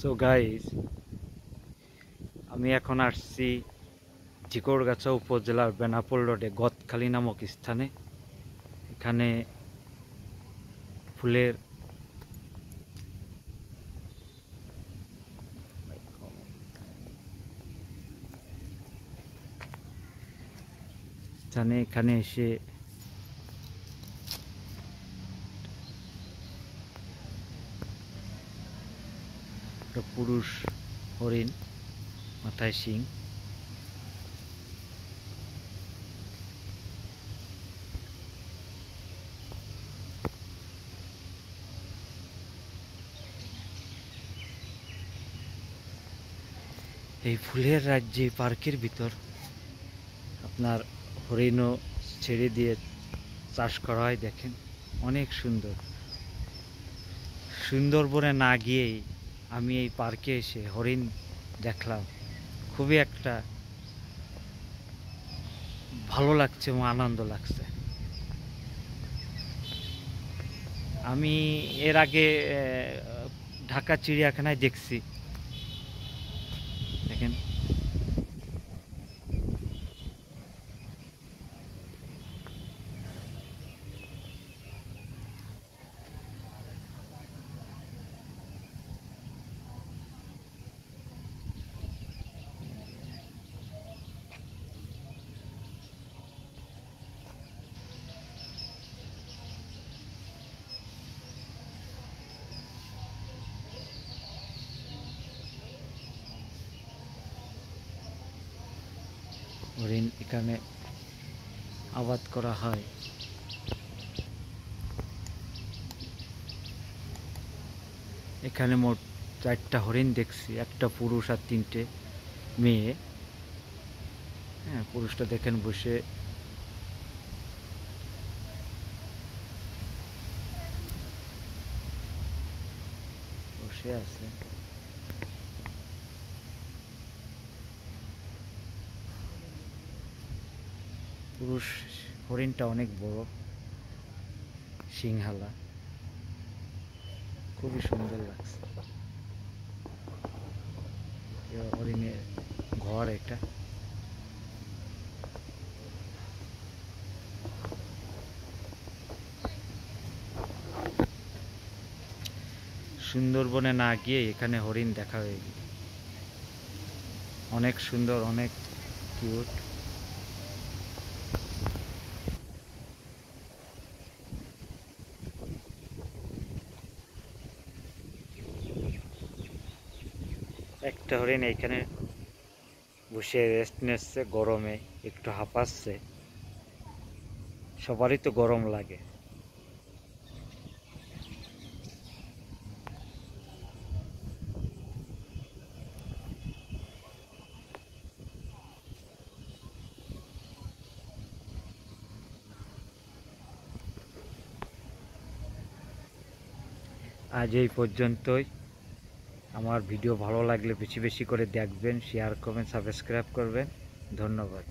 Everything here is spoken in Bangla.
সো গাইস, আমি এখন আসছি ঝিকরগাছা উপজেলার বেনাপোল রোডে গদখালি নামক স্থানে। এখানে ফুলের স্থানে এখানে এসে একটা পুরুষ হরিণ, মাথায় শিং, এই ফুলের রাজ্যে পার্কের ভিতর আপনার হরিণও ছেড়ে দিয়ে চাষ করা হয়। দেখেন অনেক সুন্দর। সুন্দরবনে না গিয়েই আমি এই পার্কে এসে হরিণ দেখলাম। খুবই একটা ভালো লাগছে এবং আনন্দ লাগছে। আমি এর আগে ঢাকা চিড়িয়াখানায় দেখছি। দেখেন হরিণ এখানে আবাদ করা হয়। এখানে মোট 4টা হরিণ দেখছি, একটা পুরুষ আর 3টে মেয়ে। হ্যাঁ, পুরুষটা দেখেন বসে বসে আছে। পুরুষ হরিণটা অনেক বড়, সিংহালা, খুবই সুন্দর লাগছে। হরিণের ঘর এটা। সুন্দরবনে না গিয়ে এখানে হরিণ দেখা হয়ে গেল। অনেক সুন্দর, অনেক কিউট। একটা হরিণ এইখানে বসে রেস্ট নিচ্ছে, গরমে একটু হাঁপাচ্ছে। সবারই তো গরম লাগে। আজ এই পর্যন্তই। আমার ভিডিও ভালো লাগলে বেশি বেশি করে দেখবেন, শেয়ার করবেন, সাবস্ক্রাইব করবেন। ধন্যবাদ।